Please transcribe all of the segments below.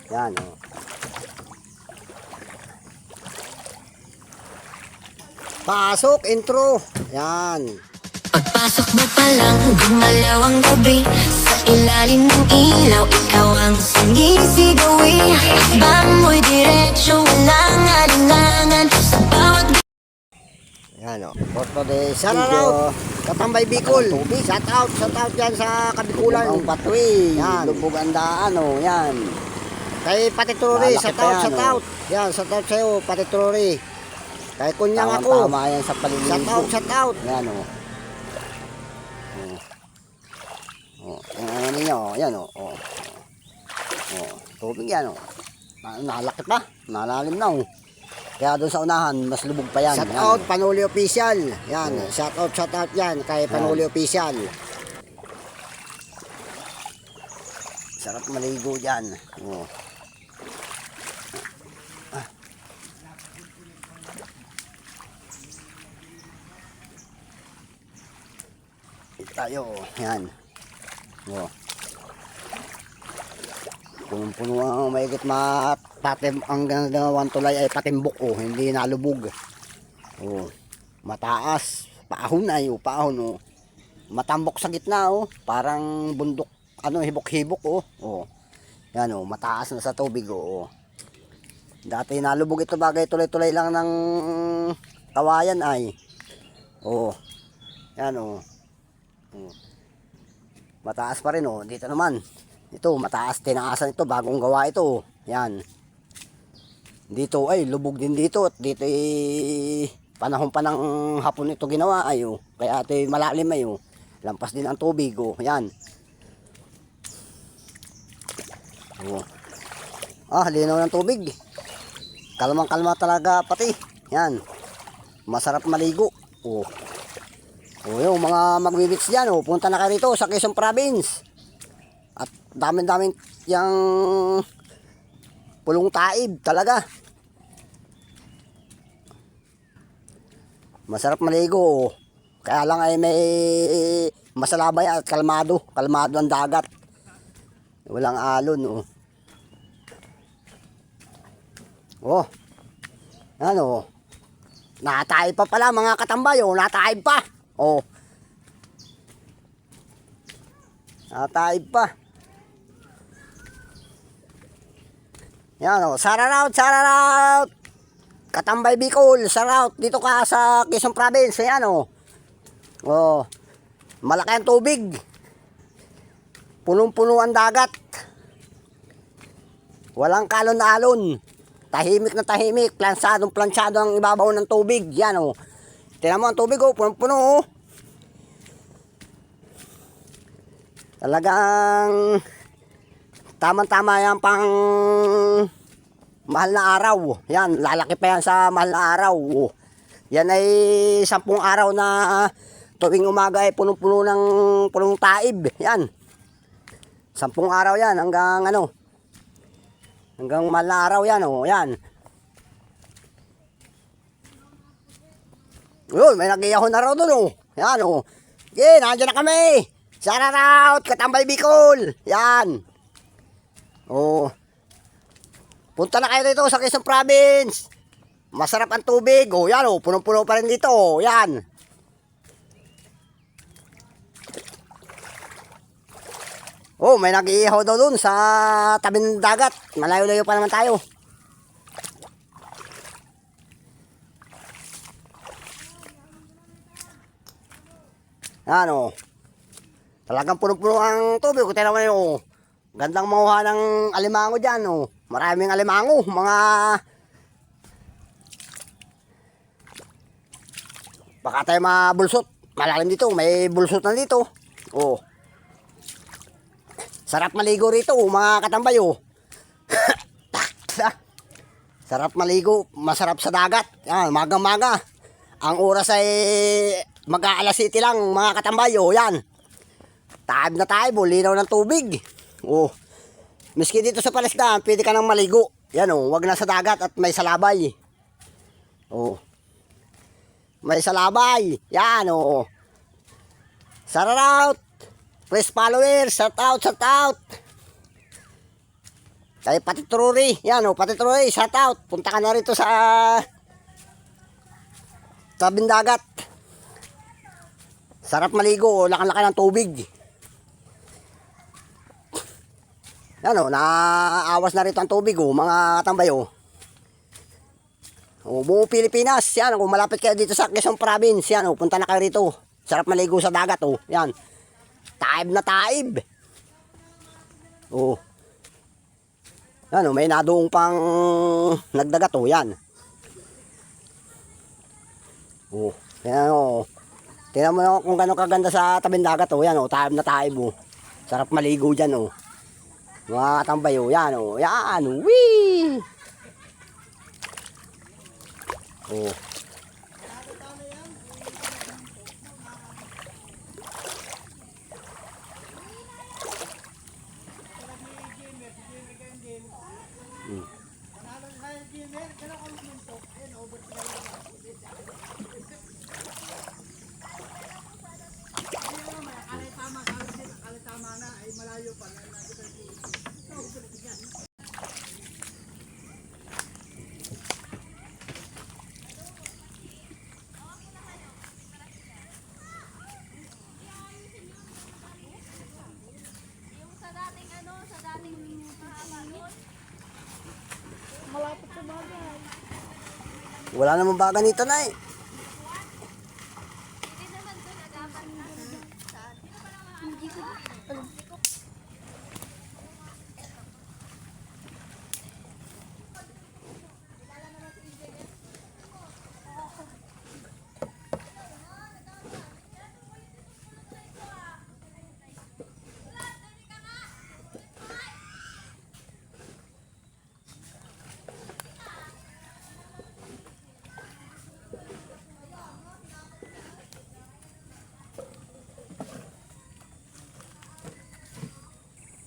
Yan, oh. Pasok, intro. Yan. Pagpasok mo pa lang, gumalaw ang gabi. Sa ilalim ng ilaw, ikaw ang sinisigawi. Ba mo'y diretsyo, walang alinlangan sa bawat... Yan, oh. For today, shout out. Katambay Bicol. Shout out yan sa Kabikulan. Ang patwi. Yan. Lubog ang daan, oh. Yan. Kay Pati Truri, shout out. Yan, shout out sa'yo, Pati Truri. Kay Kunyang ako. Tama yan sa paliligo. Shout out. Yan, oh. Yan ano ninyo, yan o. Tubig yan o. Nakalaki pa, nalalim na o. Kaya doon sa unahan, mas lubog pa yan. Shout out, Panuli Official. Yan, shout out yan kay Panuli Official. Sarap maligo dyan. Tayo, yan. Punong-puno ang maigit patim ang dalawang tulay ay patimbok, hindi nalubog. Mataas, paahon ay, paahon. Matambok sa gitna, parang bundok, hibok-hibok. Yan, mataas na sa tubig. Dati nalubog ito, bagay tulay-tulay lang ng kawayan ay. Yan, mataas pa rin, dito naman. Ito, mataas, tinaasan ito, bagong gawa ito. Yan. Dito ay lubog din dito, at dito ay panahon pa ng hapon ito ginawa ay. Kaya ito ay malalim ay. Lampas din ang tubig, yan. Linaw ng tubig. Kalmang-kalma talaga pati. Yan. Masarap maligo. Yung mga magbibits dyan, punta na kayo rito sa Quezon Province. At daming yung pulong taib talaga. Masarap maligo. Kaya lang ay may masalabay at kalmado ang dagat. Walang alon. Ano? Nataib pa pala mga katambay, nataib pa. Nataib pa. Yan, shout out. Katambay Bicol, shout out. Dito ka sa Quezon Province. Yan, malaki ang tubig. Punong-puno ang dagat. Walang kalon-alon. Tahimik na tahimik. Plansyado ang ibabaw ng tubig. Yan, tingnan mo ang tubig, punong-puno, Talagang tamang-tama yan pang mahal na araw. Yan, lalaki pa yan sa mahal na araw. Yan ay 10 araw na tuwing umaga ay punong-puno ng pulong taib. Yan. 10 araw yan hanggang hanggang mahal na araw yan, yan. May nag-iahon na raw doon, Yan, Okay, nandiyan na kami. Shout out, Katambay Bicol. Yan. Punta na kayo dito sa Quezon Province. Masarap ang tubig. Yan, punong-puno pa rin dito. Yan. May nag-iihaw daw dun sa tabi ng dagat. Malayo-layo pa naman tayo. Yan, talagang puno-puno ang tubig. Kung tinaman nyo, gandang mahuha ng alimango dyan, Maraming alimango, baka tayo mabulsot. Malalim dito, may bulsot na dito. Sarap maligo rito, mga katambay, Sarap maligo, masarap sa dagat. Yan, magang-maga. Ang oras ay mag-aalas 7 lang, mga katambay, yan. Taib na taib, linaw ng tubig. Miski dito sa palisdaan, pwede ka nang maligo. Yan, wag na sa dagat at may salabay. May salabay. Yan, shout out. Please followers, shout out. Kay Patitruri, yan o, Patitruri, shout out. Punta ka na rito sa tabing dagat. Sarap maligo, laki-laki ng tubig. Yan o, naaawas na rito ang tubig o, mga katambay o. O, buong Pilipinas, yan, kung malapit kayo dito sa Quezon Province, yan o, punta na kayo rito. Sarap maligo sa dagat o, yan. Taib na taib. O. Yan o, may nadoong pang nagdagat o, yan. O, yan o. Tingnan mo kung gano'ng kaganda sa tabing dagat o, yan o, taib na taib o. Sarap maligo dyan o. Mga katambay o, yan o, yan, wee! Oh. Wala namang baga nito na eh.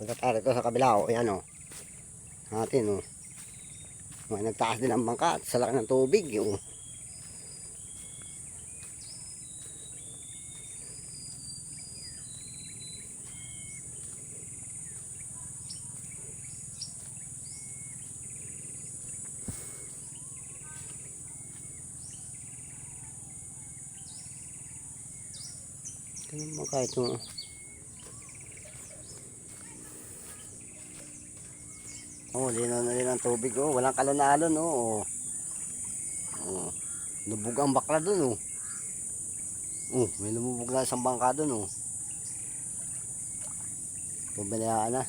Punta tayo ito sa kabila o. Ayan o. Natin o. May nagtaas din ang bangka at sa laki ng tubig o. Ito yung bangka ito o. Oh, linaw na rin ang tubig oh, walang kalon-alon oh. Oh. Lubog ang bakla doon oh. Oh, may lumubog na isang bangka doon oh. Pumayaan na.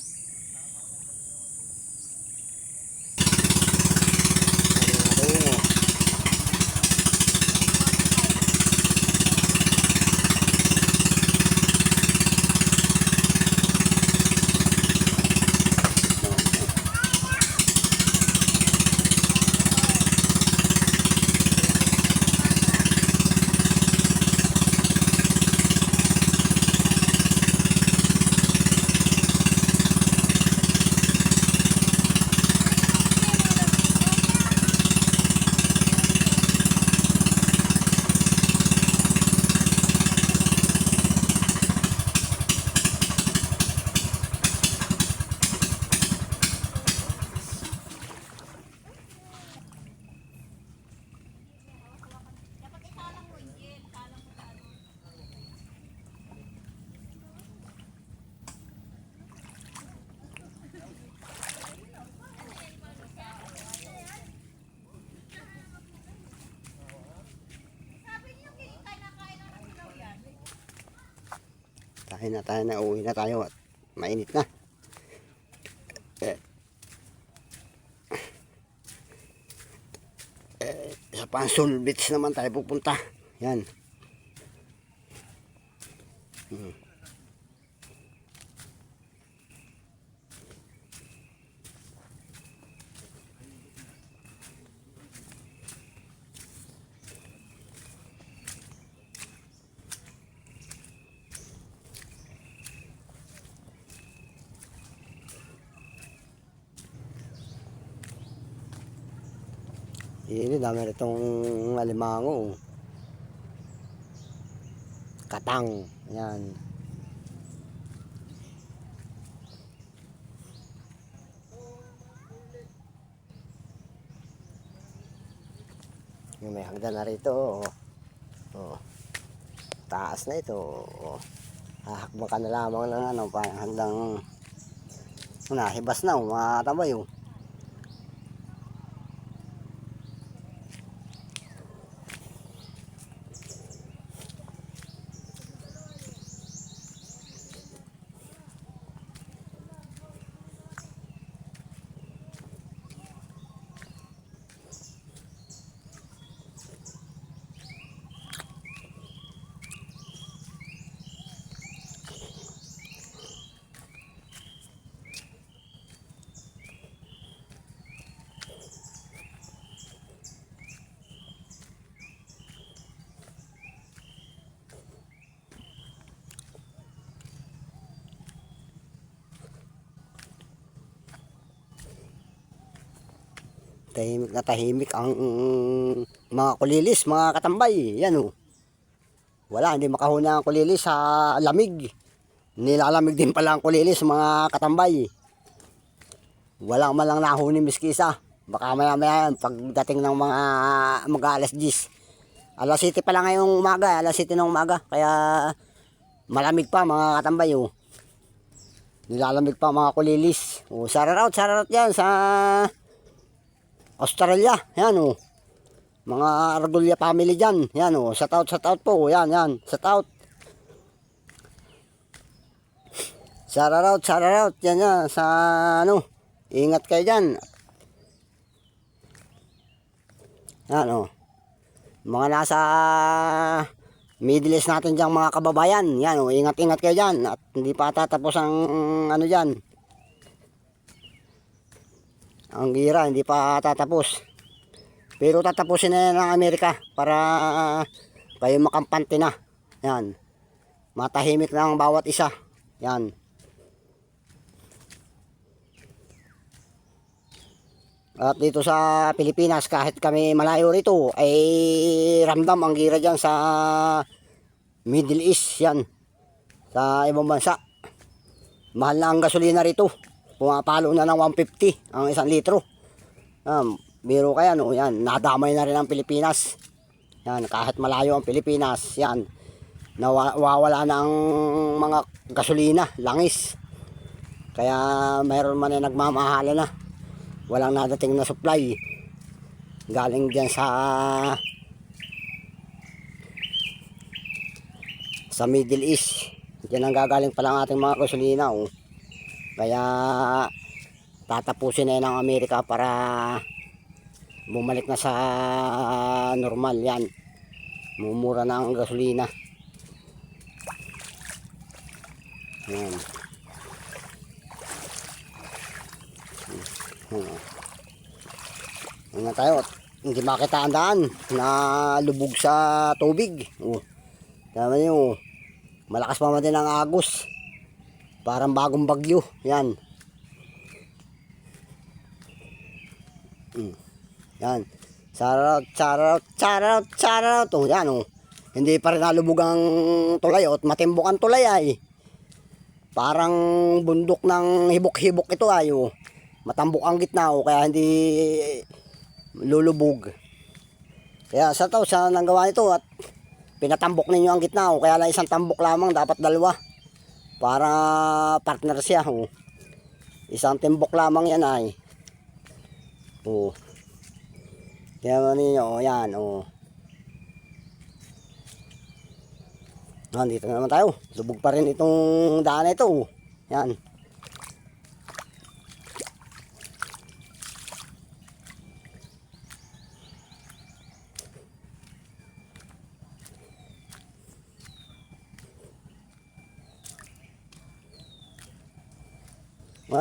Tayo na, uwi na tayo at mainit na. Sa Pansol Beach naman tayo pupunta. Yan. Ini dami ritong alimango. Katang. Yan. Yung may hagdan na rito. Oh. Taas na ito. Oh. Hahakbang ka na lamang ng ano, parang hanggang hibas na, mga tambay. Oh. Tahimik na tahimik ang mga kulilis, mga katambay. Yan o. Wala, hindi makahuna ang kulilis sa lamig. Nilalamig din pala ang kulilis, mga katambay. Wala man lang nahuni miski isa. Baka maya maya pagdating ng mga alas 10. Alas 7 pa lang ngayong umaga, alas 7 ng umaga. Kaya malamig pa, mga katambay o. Nilalamig pa mga kulilis. O, shout out yan sa Australia, yan o. Mga Argulla family dyan, yan o. Shout out po, yan, shout out. Shout out, yan, sa ano. Ingat kayo dyan. Yan o. Mga nasa Middle East natin dyan, mga kababayan, yan o. Ingat kayo dyan. At hindi pa tatapos ang ano dyan. Ang gira, hindi pa tatapos. Pero tatapusin na yan ng Amerika para kayo makampante na. Yan. Matahimik na ang bawat isa. Yan. At dito sa Pilipinas, kahit kami malayo rito, ay ramdam ang gira dyan sa Middle East. Yan. Sa ibang bansa. Mahal na ang gasolina rito. Pumapalo na ng 150 ang 1 litro. Biro kaya no, yan, nadamay na rin ang Pilipinas. Yan, kahit malayo ang Pilipinas, yan. Nawawala na ang mga gasolina, langis. Kaya mayroon man na nagmamahala na. Walang nadating na supply. Galing diyan sa Middle East. Diyan ang gagaling pa lang ating mga gasolina, oh. Kaya tatapusin na yan ng Amerika para bumalik na sa normal. Yan, mumura na ang gasolina. Yan. Yan tayo. Hindi makita ang daan na lubog sa tubig. Tama nyo, malakas pa man din ang agos. Parang bagong bagyo. Yan. Yan. Shout out. Oh, yan oh. Hindi pa rin nalubog ang tulay at matimbok ang tulay ay. Parang bundok ng hibok-hibok ito ay oh. Matambok ang gitna oh, kaya hindi lulubog. Kaya sa nanggawa nito at pinatambok ninyo ang gitna oh, kaya lang isang tambok lamang, dapat dalawa. Para partner siya oh. Isang timbok lamang yan ay. Oh. Kaya ninyo oh, yan oh. Nandito na naman tayo. Lubog pa rin itong daan na ito oh. Yan.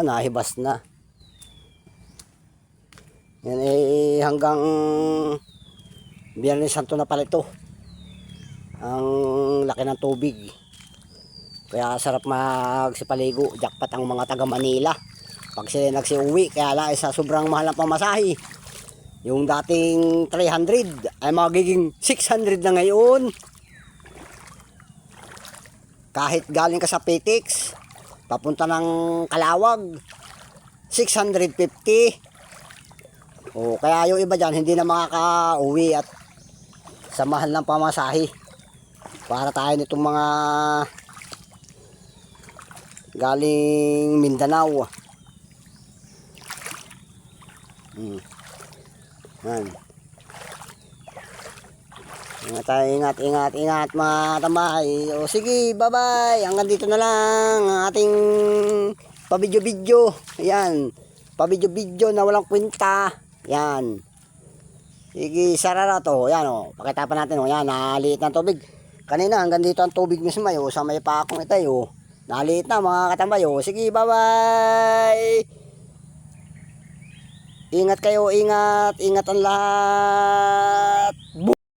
Nahibas na. Yan eh, hanggang Biyernes Santo na pala ito. Ang laki ng tubig. Kaya sarap magsipaligo. Jackpot ang mga taga Manila pag sila nagsiuwi. Kaya lang sa sobrang mahal ng pamasahe. Yung dating 300 ay magiging 600 na ngayon. Kahit galing ka sa PTX papunta ng Kalawag, 650. O kaya yung iba dyan hindi na makaka-uwi at sa mahal ng pamasahe. Para tayo nitong mga galing Mindanao. Yan. Ingat tayo, ingat mga tambay. O sige, bye-bye. Hanggang dito na lang ang ating pabidyo-bidyo. Ayan. Pabidyo-bidyo na walang kwenta. Yan. Sige, sarara to. Yan o. Pakita pa natin o. Yan, naliit ng tubig. Kanina hanggang dito ang tubig mismo o. Sa may pakong ito o. Naliit na mga katambay o. Sige, bye-bye. Ingat kayo, ingat. Ingat ang lahat.